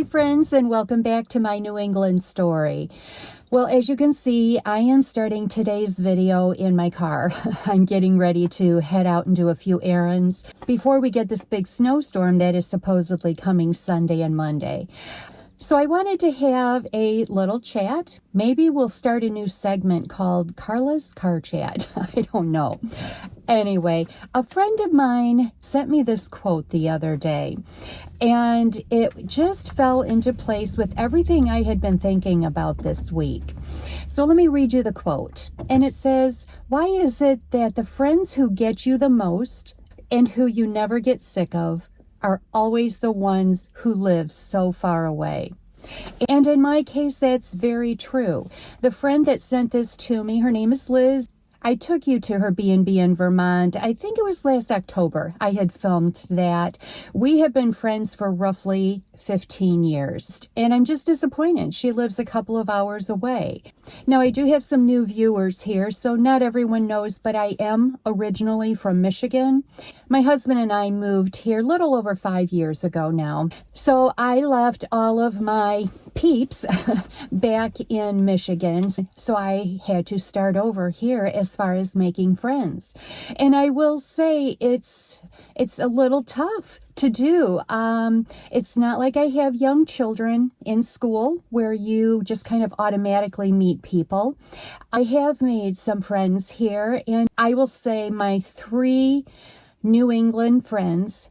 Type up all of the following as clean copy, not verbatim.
friends, and welcome back to my New England story. Well, as you can see, I am starting today's video in my car. I'm getting ready to head out and do a few errands before we get this big snowstorm that is supposedly coming Sunday and Monday. So I wanted to have a little chat. Maybe we'll start a new segment called Carla's Car Chat. I don't know. Anyway, a friend of mine sent me this quote the other day, and it just fell into place with everything I had been thinking about this week. So let me read you the quote. And it says, "Why is it that the friends who get you the most and who you never get sick of are always the ones who live so far away?" And in my case, that's very true. The friend that sent this to me, her name is Liz. I took you to her B&B in Vermont. I think it was last October. I had filmed that. We have been friends for roughly 15 years, and I'm just disappointed. She lives a couple of hours away. Now, I do have some new viewers here, so not everyone knows, but I am originally from Michigan. My husband and I moved here a little over 5 years ago now. So I left all of my peeps back in Michigan. So I had to start over here as far as making friends. And I will say it's a little tough to do. It's not like I have young children in school where you just kind of automatically meet people. I have made some friends here, and I will say my 3 New England friends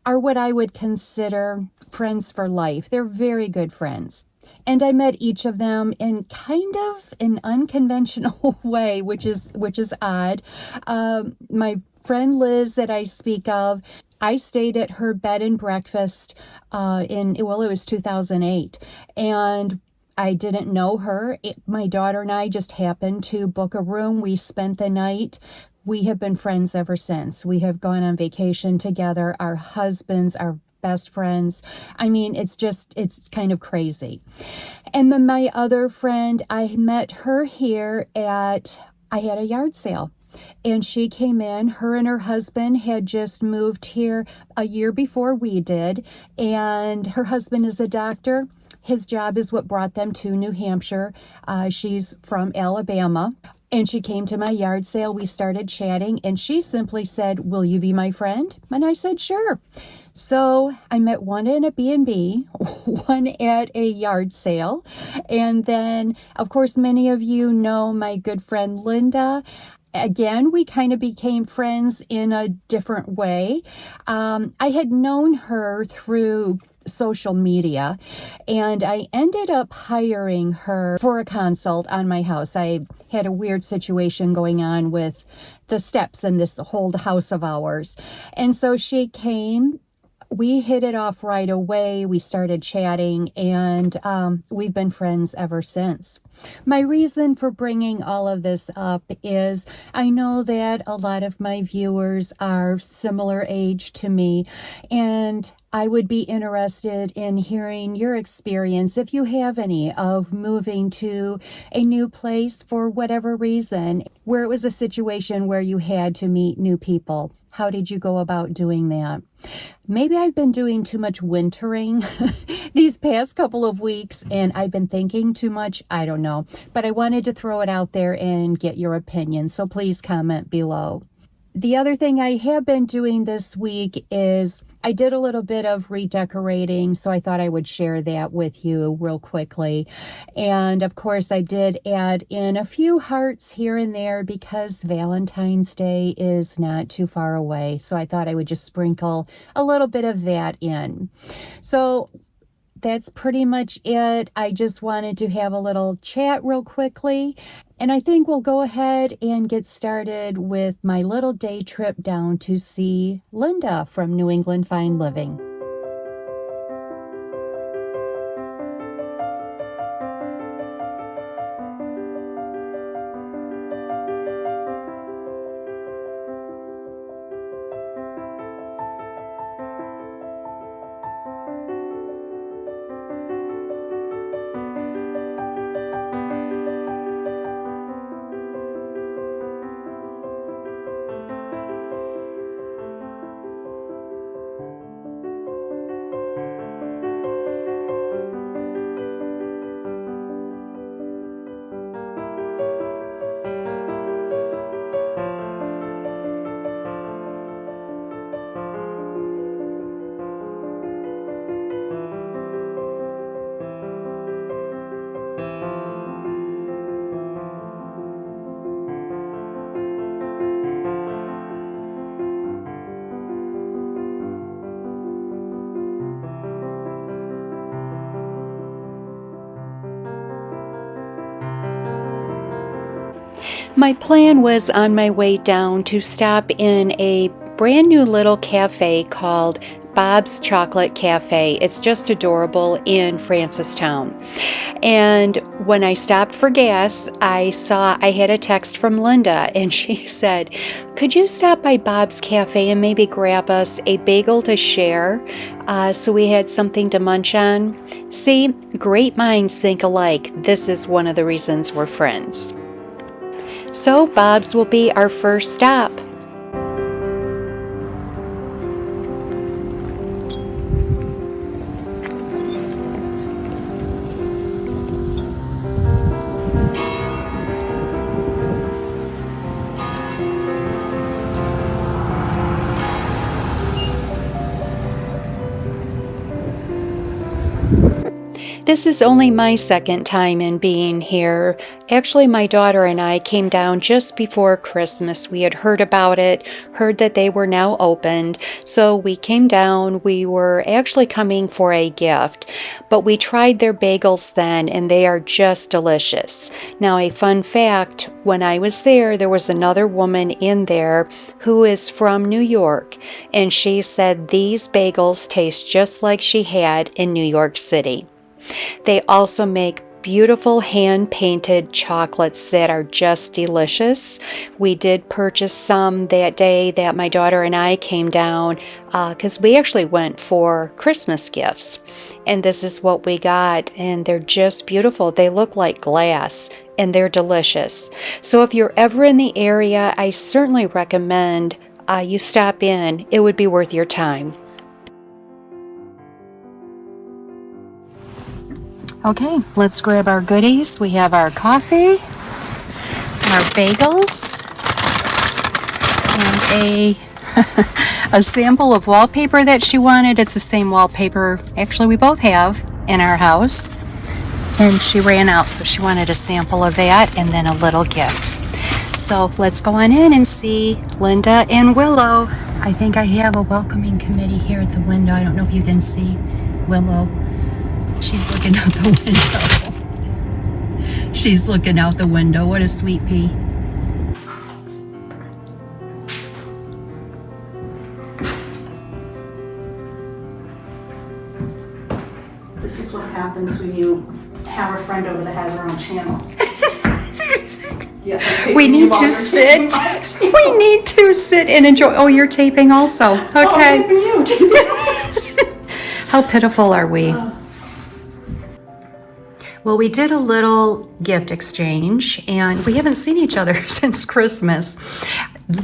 are what I would consider friends for life. They're very good friends. And I met each of them in kind of an unconventional way, which is odd. My friend Liz that I speak of, I stayed at her bed and breakfast it was 2008. And I didn't know her. My daughter and I just happened to book a room. We spent the night. We have been friends ever since. We have gone on vacation together. Our husbands are best friends. I mean, it's kind of crazy. And then my other friend, I met her here I had a yard sale. And she came in. Her and her husband had just moved here a year before we did. And her husband is a doctor. His job is what brought them to New Hampshire. She's from Alabama. And she came to my yard sale. We started chatting, and she simply said, "Will you be my friend?" And I said, "Sure." So I met one in a B&B, one at a yard sale. And then, of course, many of you know my good friend Linda. Again, we kind of became friends in a different way. I had known her through social media, and I ended up hiring her for a consult on my house. I had a weird situation going on with the steps in this whole house of ours. And so she came. We hit it off right away. We started chatting, and we've been friends ever since. My reason for bringing all of this up is I know that a lot of my viewers are similar age to me, and I would be interested in hearing your experience, if you have any, of moving to a new place for whatever reason, where it was a situation where you had to meet new people. How did you go about doing that? Maybe I've been doing too much wintering these past couple of weeks, and I've been thinking too much. I don't know. But I wanted to throw it out there and get your opinion. So please comment below. The other thing I have been doing this week is I did a little bit of redecorating, so I thought I would share that with you real quickly. And of course, I did add in a few hearts here and there because Valentine's Day is not too far away. So I thought I would just sprinkle a little bit of that in. So that's pretty much it. I just wanted to have a little chat real quickly. And I think we'll go ahead and get started with my little day trip down to see Linda from New England Fine Living. My plan was on my way down to stop in a brand new little cafe called Bob's Chocolate Cafe. It's just adorable in Francistown. And when I stopped for gas, I saw I had a text from Linda, and she said, "Could you stop by Bob's Cafe and maybe grab us a bagel to share?" So we had something to munch on. See, great minds think alike. This is one of the reasons we're friends. So Bob's will be our first stop. This is only my second time in being here. Actually, my daughter and I came down just before Christmas. We had heard about it, heard that they were now opened, so we came down. We were actually coming for a gift, but we tried their bagels then, and they are just delicious. Now, a fun fact, when I was there was another woman in there who is from New York, and she said these bagels taste just like she had in New York City. They also make beautiful hand-painted chocolates that are just delicious. We did purchase some that day that my daughter and I came down because we actually went for Christmas gifts. And this is what we got, and they're just beautiful. They look like glass, and they're delicious. So if you're ever in the area, I certainly recommend you stop in. It would be worth your time. Okay, let's grab our goodies. We have our coffee, our bagels, and a sample of wallpaper that she wanted. It's the same wallpaper, actually, we both have in our house. And she ran out, so she wanted a sample of that and then a little gift. So let's go on in and see Linda and Willow. I think I have a welcoming committee here at the window. I don't know if you can see Willow. She's looking out the window. She's looking out the window. What a sweet pea. This is what happens when you have a friend over that has her own channel. Yes, we need to sit. We need to sit and enjoy. Oh, you're taping also. Okay. Oh, I'm taping you. How pitiful are we? Well, we did a little gift exchange, and we haven't seen each other since Christmas.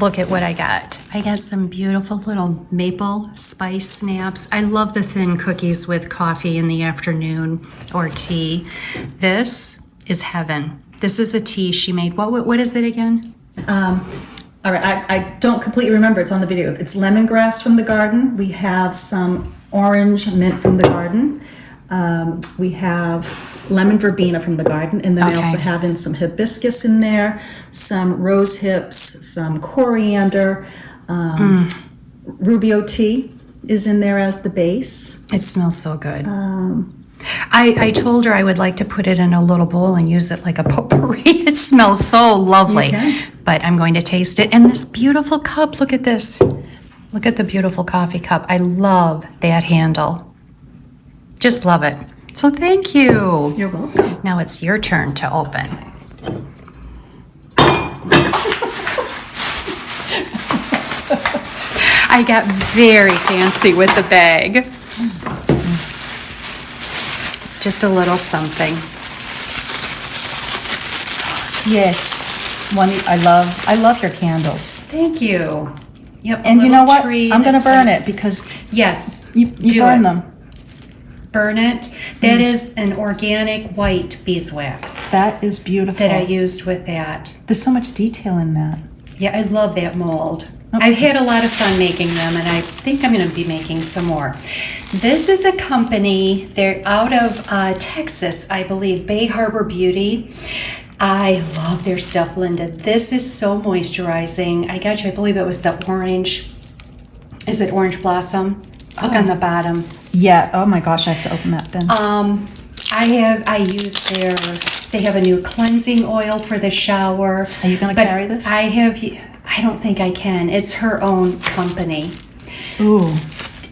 Look at what I got. I got some beautiful little maple spice snaps. I love the thin cookies with coffee in the afternoon or tea. This is heaven. This is a tea she made. What is it again? All right, I don't completely remember. It's on the video. It's lemongrass from the garden. We have some orange mint from the garden. We have lemon verbena from the garden, and then I also have in some hibiscus in there, some rose hips, some coriander, Rubio tea is in there as the base. It smells so good. I told her I would like to put it in a little bowl and use it like a potpourri. It smells so lovely, but I'm going to taste it. And this beautiful cup, look at this. Look at the beautiful coffee cup. I love that handle. Just love it. So thank you. You're welcome. Now it's your turn to open. I got very fancy with the bag. It's just a little something. Yes, I love your candles. Thank you. Yep. And you know what? I'm going to burn it because yes, you burn them. Burn it. That is an organic white beeswax That is beautiful. that I used with that. There's so much detail in that. Yeah, I love that mold. I've had a lot of fun making them, and I think I'm going to be making some more. This is a company, they're out of Texas, I believe, Bay Harbor Beauty. I love their stuff, Linda. This is so moisturizing. I got you, I believe it was the orange. Is it orange blossom? Look on the bottom. Yeah. Oh my gosh, I have to open that then. I use their They have a new cleansing oil for the shower. Are you going to carry this? I don't think I can. It's her own company. Ooh.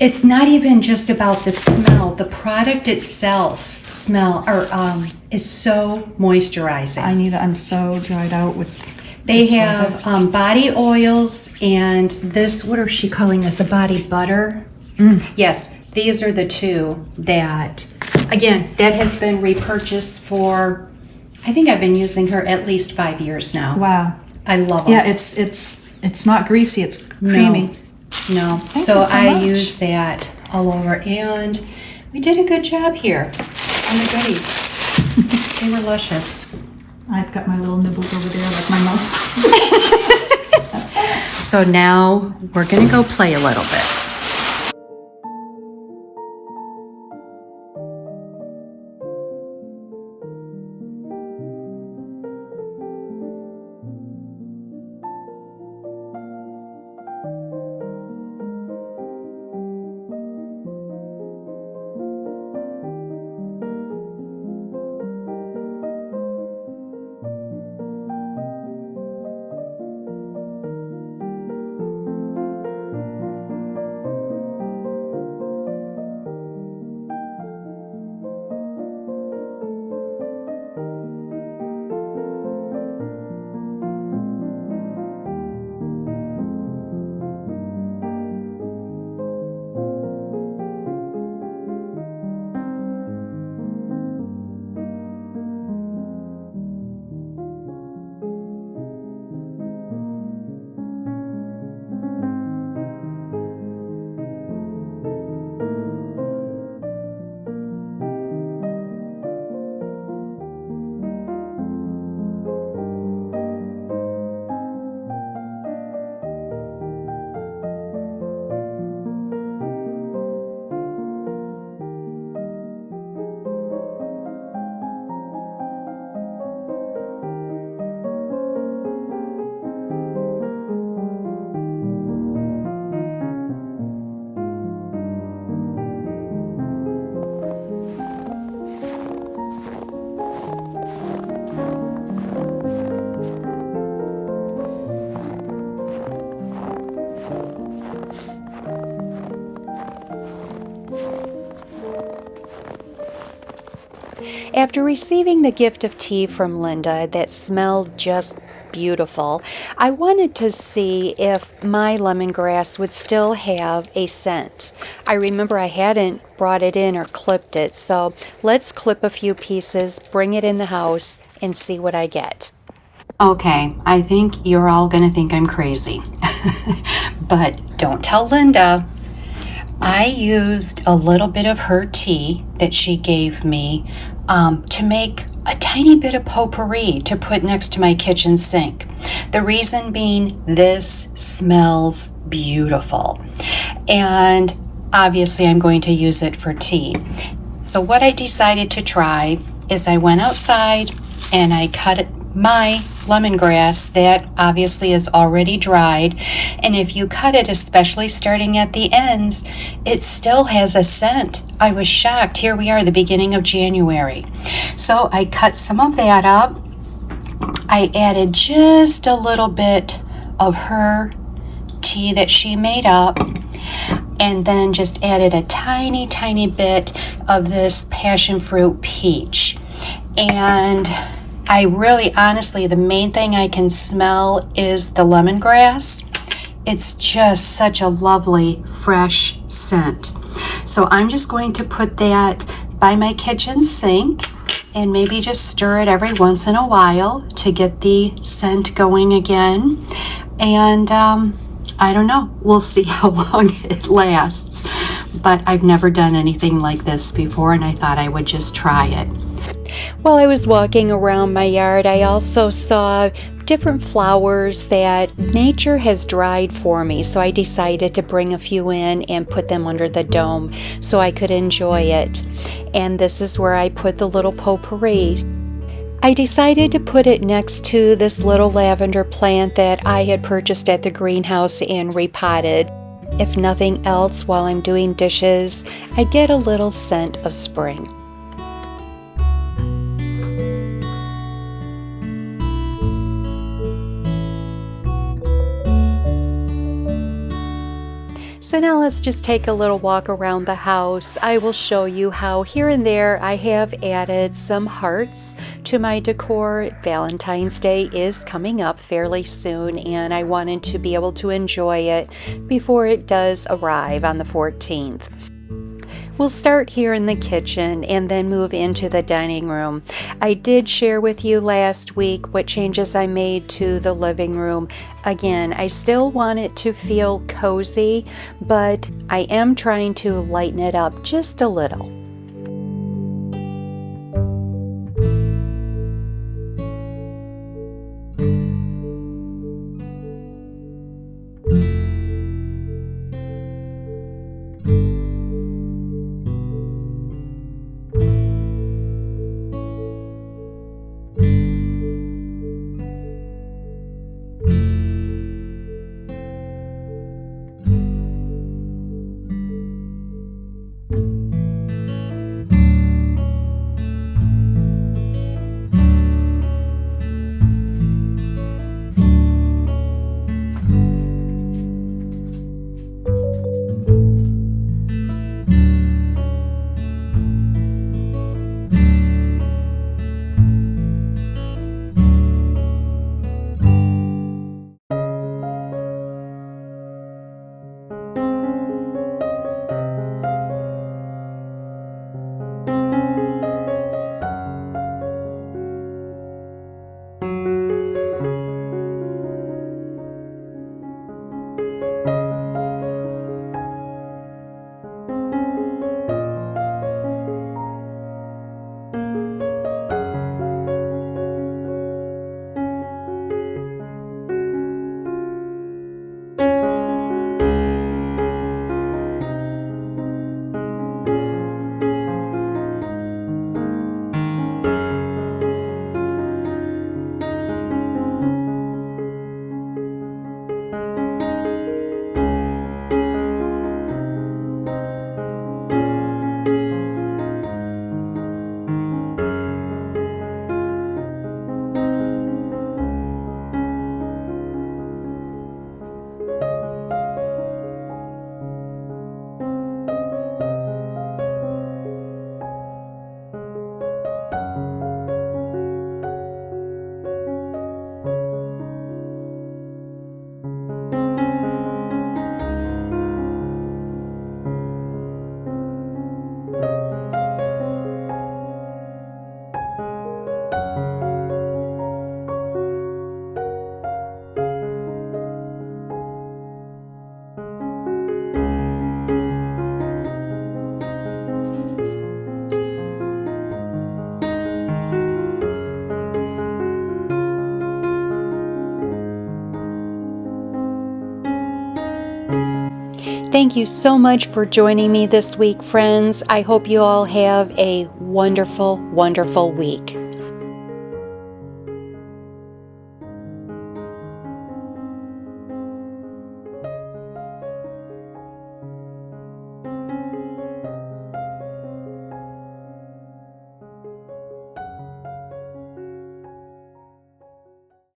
It's not even just about the smell. The product itself is so moisturizing. I'm so dried out with They have body oils and this, what is she calling this, a body butter? Yes, these are the two that, again, that has been repurchased for, I think I've been using her at least 5 years now. Wow. I love them. Yeah, it's not greasy, it's creamy. No. Thank So you so I much. use that all over, and we did a good job here on the goodies. They were luscious. I've got my little nibbles over there like my mouse. So now we're going to go play a little bit. After receiving the gift of tea from Linda that smelled just beautiful, I wanted to see if my lemongrass would still have a scent. I remember I hadn't brought it in or clipped it, so let's clip a few pieces, bring it in the house, and see what I get. Okay, I think you're all going to think I'm crazy, but don't tell Linda. I used a little bit of her tea that she gave me to make a tiny bit of potpourri to put next to my kitchen sink. The reason being, this smells beautiful. And obviously I'm going to use it for tea. So what I decided to try is I went outside and I cut my lemongrass that obviously is already dried, and if you cut it, especially starting at the ends, it still has a scent. I was shocked. Here we are, the beginning of January. So I cut some of that up. I added just a little bit of her tea that she made up, and then just added a tiny bit of this passion fruit peach. And I really, honestly, the main thing I can smell is the lemongrass. It's just such a lovely, fresh scent. So I'm just going to put that by my kitchen sink and maybe just stir it every once in a while to get the scent going again. And I don't know, we'll see how long it lasts. But I've never done anything like this before, and I thought I would just try it. While I was walking around my yard, I also saw different flowers that nature has dried for me, so I decided to bring a few in and put them under the dome so I could enjoy it. And this is where I put the little potpourri. I decided to put it next to this little lavender plant that I had purchased at the greenhouse and repotted. If nothing else, while I'm doing dishes, I get a little scent of spring. So now let's just take a little walk around the house. I will show you how here and there I have added some hearts to my decor. Valentine's Day is coming up fairly soon, and I wanted to be able to enjoy it before it does arrive on the 14th. We'll start here in the kitchen and then move into the dining room. I did share with you last week what changes I made to the living room. Again, I still want it to feel cozy, but I am trying to lighten it up just a little. Thank you so much for joining me this week, friends. I hope you all have a wonderful, wonderful week.